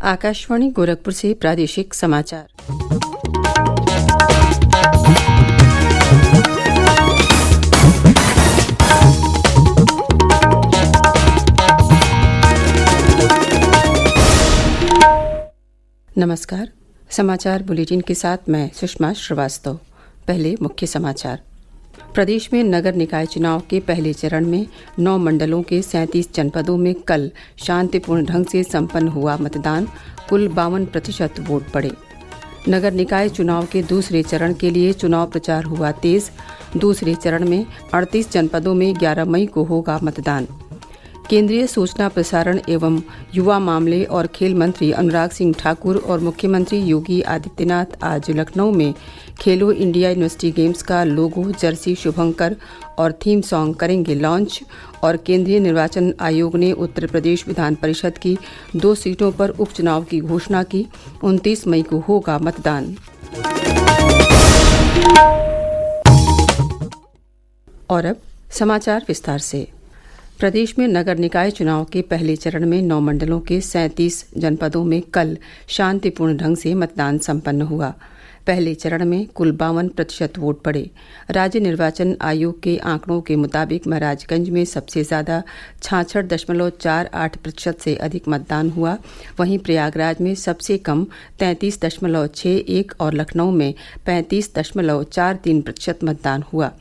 आकाशवाणी गोरखपुर से प्रादेशिक समाचार। नमस्कार। समाचार बुलेटिन के साथ मैं सुषमा श्रीवास्तव। पहले मुख्य समाचार। प्रदेश में नगर निकाय चुनाव के पहले चरण में 9 मंडलों के 37 जनपदों में कल शांतिपूर्ण ढंग से संपन्न हुआ मतदान। कुल 52% वोट पड़े। नगर निकाय चुनाव के दूसरे चरण के लिए चुनाव प्रचार हुआ तेज। दूसरे चरण में 38 जनपदों में 11 मई को होगा मतदान। केंद्रीय सूचना प्रसारण एवं युवा मामले और खेल मंत्री अनुराग सिंह ठाकुर और मुख्यमंत्री योगी आदित्यनाथ आज लखनऊ में खेलो इंडिया यूनिवर्सिटी गेम्स का लोगो, जर्सी, शुभंकर और थीम सॉन्ग करेंगे लॉन्च। और केंद्रीय निर्वाचन आयोग ने उत्तर प्रदेश विधान परिषद की 2 सीटों पर उपचुनाव की घोषणा की। 29 मई को होगा मतदान। और अब समाचार विस्तार से। प्रदेश में नगर निकाय चुनाव के पहले चरण में 9 मंडलों के 37 जनपदों में कल शांतिपूर्ण ढंग से मतदान संपन्न हुआ। पहले चरण में कुल 52% वोट पड़े। राज्य निर्वाचन आयोग के आंकड़ों के मुताबिक महाराजगंज में सबसे ज़्यादा 66.48% से अधिक मतदान हुआ। वहीं प्रयागराज में सबसे कम 33.61 और लखनऊ में 35.43% मतदान हुआ।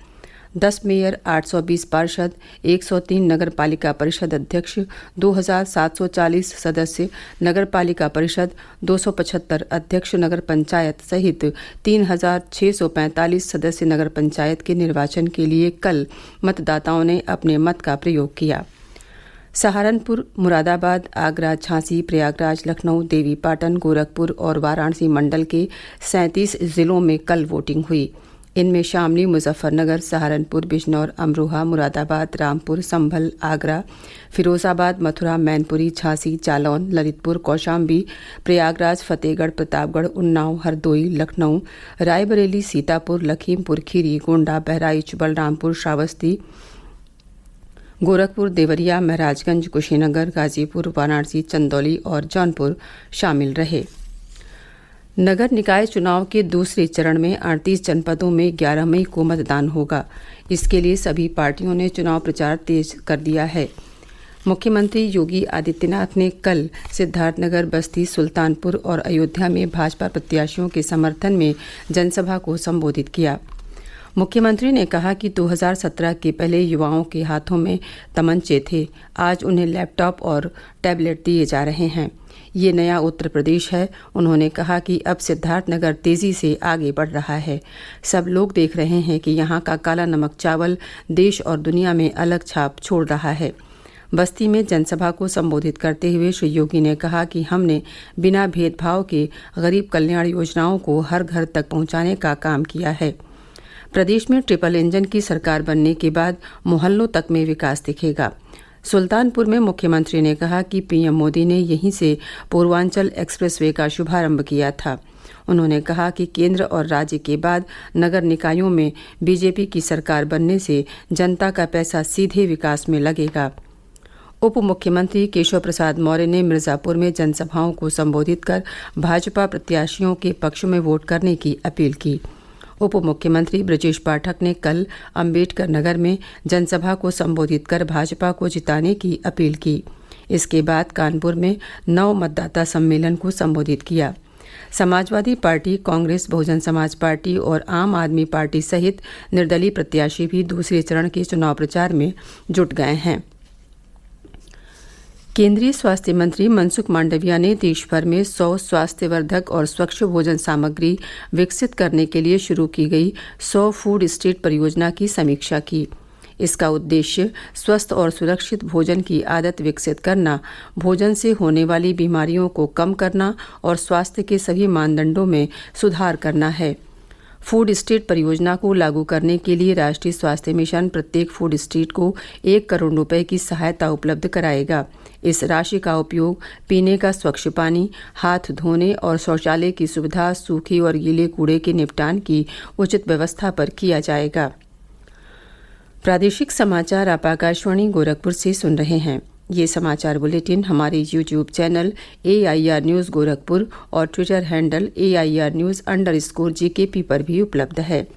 10 मेयर, 820 पार्षद, 103 नगर पालिका परिषद अध्यक्ष, 2740 सदस्य नगर पालिका परिषद, 275 अध्यक्ष नगर पंचायत सहित 3645 सदस्य नगर पंचायत के निर्वाचन के लिए कल मतदाताओं ने अपने मत का प्रयोग किया। सहारनपुर, मुरादाबाद, आगरा, झांसी, प्रयागराज, लखनऊ, देवीपाटन, गोरखपुर और वाराणसी मंडल के 37 जिलों में कल वोटिंग हुई। इनमें शामली, मुजफ्फरनगर, सहारनपुर, बिजनौर, अमरोहा, मुरादाबाद, रामपुर, संभल, आगरा, फिरोजाबाद, मथुरा, मैनपुरी, झांसी, जालौन, ललितपुर, कौशाम्बी, प्रयागराज, फतेहगढ़, प्रतापगढ़, उन्नाव, हरदोई, लखनऊ, रायबरेली, सीतापुर, लखीमपुर खीरी, गोंडा, बहराइच, बलरामपुर, श्रावस्ती, गोरखपुर, देवरिया, महराजगंज, कुशीनगर, गाजीपुर, वाराणसी, चंदौली और जौनपुर शामिल रहे। नगर निकाय चुनाव के दूसरे चरण में 38 जनपदों में 11 मई को मतदान होगा। इसके लिए सभी पार्टियों ने चुनाव प्रचार तेज कर दिया है। मुख्यमंत्री योगी आदित्यनाथ ने कल सिद्धार्थनगर, बस्ती, सुल्तानपुर और अयोध्या में भाजपा प्रत्याशियों के समर्थन में जनसभा को संबोधित किया। मुख्यमंत्री ने कहा कि 2017 के पहले युवाओं के हाथों में तमंचे थे, आज उन्हें लैपटॉप और टैबलेट दिए जा रहे हैं। ये नया उत्तर प्रदेश है। उन्होंने कहा कि अब सिद्धार्थनगर तेजी से आगे बढ़ रहा है। सब लोग देख रहे हैं कि यहाँ का काला नमक चावल देश और दुनिया में अलग छाप छोड़ रहा है। बस्ती में जनसभा को संबोधित करते हुए श्री योगी ने कहा कि हमने बिना भेदभाव के गरीब कल्याण योजनाओं को हर घर तक पहुँचाने का काम किया है। प्रदेश में ट्रिपल इंजन की सरकार बनने के बाद मोहल्लों तक में विकास दिखेगा। सुल्तानपुर में मुख्यमंत्री ने कहा कि पीएम मोदी ने यहीं से पूर्वांचल एक्सप्रेसवे का शुभारंभ किया था। उन्होंने कहा कि केंद्र और राज्य के बाद नगर निकायों में बीजेपी की सरकार बनने से जनता का पैसा सीधे विकास में लगेगा। उप मुख्यमंत्री केशव प्रसाद मौर्य ने मिर्जापुर में जनसभाओं को संबोधित कर भाजपा प्रत्याशियों के पक्ष में वोट करने की अपील की। उप मुख्यमंत्री ब्रजेश पाठक ने कल अंबेडकर नगर में जनसभा को संबोधित कर भाजपा को जिताने की अपील की। इसके बाद कानपुर में 9 मतदाता सम्मेलन को संबोधित किया। समाजवादी पार्टी, कांग्रेस, बहुजन समाज पार्टी और आम आदमी पार्टी सहित निर्दलीय प्रत्याशी भी दूसरे चरण के चुनाव प्रचार में जुट गए हैं। केंद्रीय स्वास्थ्य मंत्री मनसुख मांडविया ने देश भर में 100 स्वास्थ्यवर्धक और स्वच्छ भोजन सामग्री विकसित करने के लिए शुरू की गई 100 फूड स्ट्रीट परियोजना की समीक्षा की। इसका उद्देश्य स्वस्थ और सुरक्षित भोजन की आदत विकसित करना, भोजन से होने वाली बीमारियों को कम करना और स्वास्थ्य के सभी मानदंडों में सुधार करना है। फूड स्ट्रीट परियोजना को लागू करने के लिए राष्ट्रीय स्वास्थ्य मिशन प्रत्येक फूड स्ट्रीट को 1 करोड़ रुपए की सहायता उपलब्ध कराएगा। इस राशि का उपयोग पीने का स्वच्छ पानी, हाथ धोने और शौचालय की सुविधा, सूखे और गीले कूड़े के निपटान की उचित व्यवस्था पर किया जाएगा। प्रादेशिक समाचार आप आकाशवाणी गोरखपुर से सुन रहे हैं। ये समाचार बुलेटिन हमारे YouTube channel AIR news Gorakhpur और ट्विटर हैंडल AIR_GKP पर भी उपलब्ध है।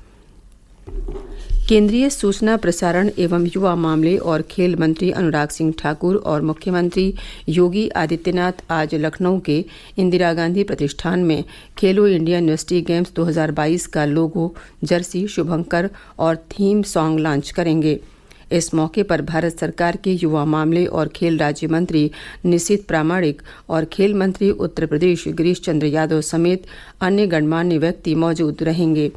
केंद्रीय सूचना प्रसारण एवं युवा मामले और खेल मंत्री अनुराग सिंह ठाकुर और मुख्यमंत्री योगी आदित्यनाथ आज लखनऊ के इंदिरा गांधी प्रतिष्ठान में खेलो इंडिया यूनिवर्सिटी गेम्स 2022 का लोगो, जर्सी, शुभंकर और थीम सॉन्ग लॉन्च करेंगे। इस मौके पर भारत सरकार के युवा मामले और खेल राज्य मंत्री निशित प्रामाणिक और खेल मंत्री उत्तर प्रदेश गिरीश चंद्र यादव समेत अन्य गणमान्य व्यक्ति मौजूद रहेंगे।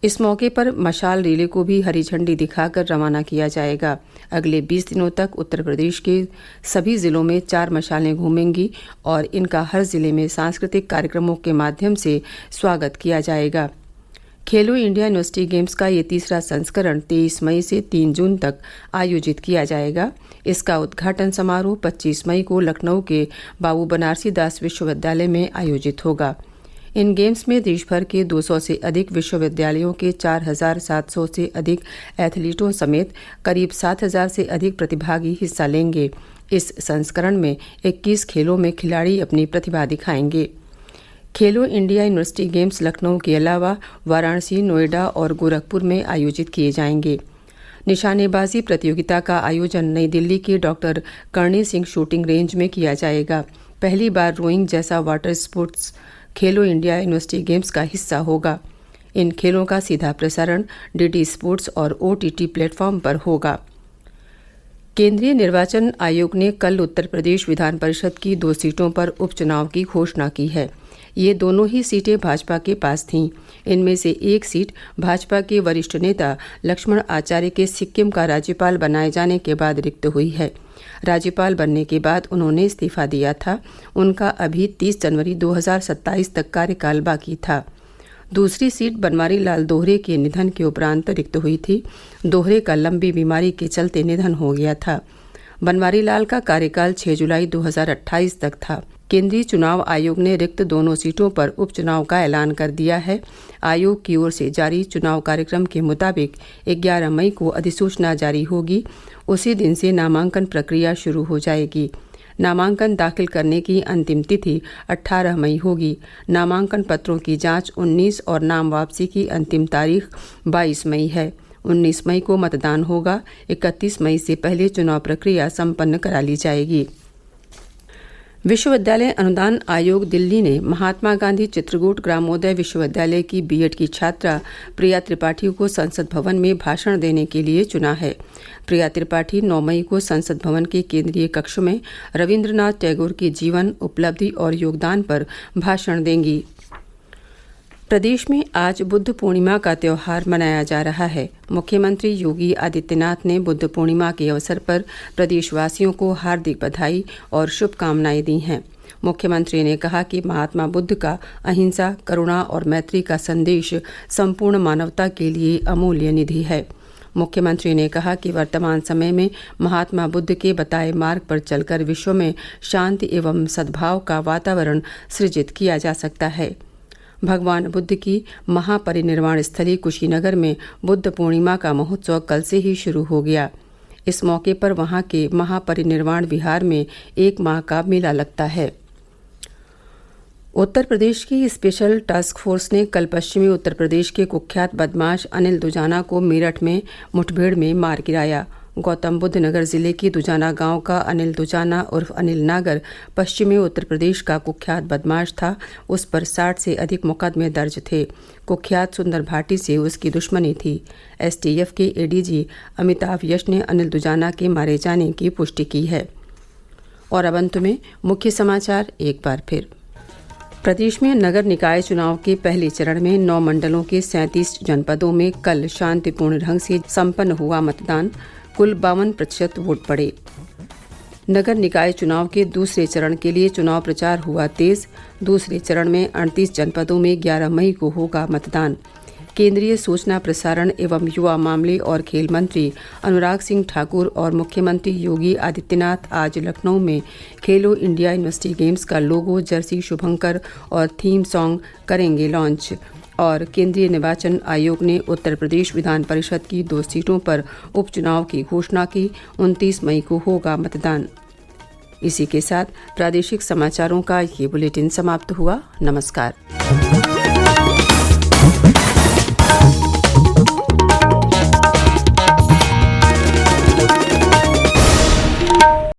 इस मौके पर मशाल रैली को भी हरी झंडी दिखाकर रवाना किया जाएगा। अगले 20 दिनों तक उत्तर प्रदेश के सभी जिलों में 4 मशालें घूमेंगी और इनका हर जिले में सांस्कृतिक कार्यक्रमों के माध्यम से स्वागत किया जाएगा। खेलो इंडिया यूनिवर्सिटी गेम्स का ये तीसरा संस्करण 23 मई से 3 जून तक आयोजित किया जाएगा। इसका उद्घाटन समारोह 25 मई को लखनऊ के बाबू बनारसी दास विश्वविद्यालय में आयोजित होगा। इन गेम्स में देश भर के 200 से अधिक विश्वविद्यालयों के 4,700 से अधिक एथलीटों समेत करीब 7,000 से अधिक प्रतिभागी हिस्सा लेंगे। इस संस्करण में 21 खेलों में खिलाड़ी अपनी प्रतिभा दिखाएंगे। खेलो इंडिया यूनिवर्सिटी गेम्स लखनऊ के अलावा वाराणसी, नोएडा और गोरखपुर में आयोजित किए जाएंगे। निशानेबाजी प्रतियोगिता का आयोजन नई दिल्ली के doctor Karni Singh shooting range में किया जाएगा। पहली बार रोइंग जैसा वाटर स्पोर्ट्स खेलो इंडिया यूनिवर्सिटी गेम्स का हिस्सा होगा। इन खेलों का सीधा प्रसारण DD स्पोर्ट्स और OTT प्लेटफॉर्म पर होगा। केंद्रीय निर्वाचन आयोग ने कल उत्तर प्रदेश विधान परिषद की 2 सीटों पर उपचुनाव की घोषणा की है। ये दोनों ही सीटें भाजपा के पास थीं। इनमें से एक सीट भाजपा के वरिष्ठ नेता लक्ष्मण आचार्य के सिक्किम का राज्यपाल बनाए जाने के बाद रिक्त हुई है। राज्यपाल बनने के बाद उन्होंने इस्तीफा दिया था। उनका अभी 30 जनवरी 2027 तक कार्यकाल बाकी था। दूसरी सीट बनवारी लाल दोहरे के निधन के उपरांत रिक्त हुई थी। दोहरे का लंबी बीमारी के चलते निधन हो गया था। बनवारी लाल का कार्यकाल 6 जुलाई 2028 तक था। केंद्रीय चुनाव आयोग ने रिक्त दोनों सीटों पर उपचुनाव का ऐलान कर दिया है। आयोग की ओर से जारी चुनाव कार्यक्रम के मुताबिक 11 मई को अधिसूचना जारी होगी। उसी दिन से नामांकन प्रक्रिया शुरू हो जाएगी। नामांकन दाखिल करने की अंतिम तिथि 18 मई होगी। नामांकन पत्रों की जांच 19 और नाम वापसी की अंतिम तारीख 22 मई है। 19 मई को मतदान होगा। 31 मई से पहले चुनाव प्रक्रिया संपन्न करा ली जाएगी। विश्वविद्यालय अनुदान आयोग दिल्ली ने महात्मा गांधी चित्रकूट ग्रामोदय विश्वविद्यालय की B.Ed की छात्रा प्रिया त्रिपाठी को संसद भवन में भाषण देने के लिए चुना है। प्रिया त्रिपाठी 9 मई को संसद भवन के केंद्रीय कक्ष में रविंद्रनाथ टैगोर के जीवन, उपलब्धि और योगदान पर भाषण देंगी। प्रदेश में आज बुद्ध पूर्णिमा का त्योहार मनाया जा रहा है। मुख्यमंत्री योगी आदित्यनाथ ने बुद्ध पूर्णिमा के अवसर पर प्रदेशवासियों को हार्दिक बधाई और शुभकामनाएं दी हैं। मुख्यमंत्री ने कहा कि महात्मा बुद्ध का अहिंसा, करुणा और मैत्री का संदेश संपूर्ण मानवता के लिए अमूल्य निधि है। मुख्यमंत्री ने कहा कि वर्तमान समय में महात्मा बुद्ध के बताए मार्ग पर चलकर विश्व में शांति एवं सद्भाव का वातावरण सृजित किया जा सकता है। भगवान बुद्ध की महापरिनिर्वाण स्थली कुशीनगर में बुद्ध पूर्णिमा का महोत्सव कल से ही शुरू हो गया। इस मौके पर वहां के महापरिनिर्वाण विहार में 1 माह का मेला लगता है। उत्तर प्रदेश की स्पेशल टास्क फोर्स ने कल पश्चिमी उत्तर प्रदेश के कुख्यात बदमाश अनिल दुजाना को मेरठ में मुठभेड़ में मार गिराया। गौतम बुद्ध नगर जिले के दुजाना गांव का अनिल दुजाना उर्फ अनिल नागर पश्चिमी उत्तर प्रदेश का कुख्यात बदमाश था। उस पर 60 से अधिक मुकदमे दर्ज थे। कुख्यात सुंदर भाटी से उसकी दुश्मनी थी। STF के ADG अमिताभ यश ने अनिल दुजाना के मारे जाने की पुष्टि की है। और अब अंत में मुख्य समाचार एक बार फिर। प्रदेश में नगर निकाय चुनाव के पहले चरण में 9 मंडलों के 37 जनपदों में कल शांतिपूर्ण ढंग से संपन्न हुआ मतदान। कुल 52% वोट पड़े। नगर निकाय चुनाव के दूसरे चरण के लिए चुनाव प्रचार हुआ तेज। दूसरे चरण में 38 जनपदों में 11 मई को होगा मतदान। केंद्रीय सूचना प्रसारण एवं युवा मामले और खेल मंत्री अनुराग सिंह ठाकुर और मुख्यमंत्री योगी आदित्यनाथ आज लखनऊ में खेलो इंडिया यूनिवर्सिटी गेम्स का लोगो, जर्सी, शुभंकर और थीम सॉन्ग करेंगे लॉन्च। और केंद्रीय निर्वाचन आयोग ने उत्तर प्रदेश विधान परिषद की 2 सीटों पर उपचुनाव की घोषणा की। 29 मई को होगा मतदान। इसी के साथ प्रादेशिक समाचारों का ये बुलेटिन समाप्त हुआ। नमस्कार।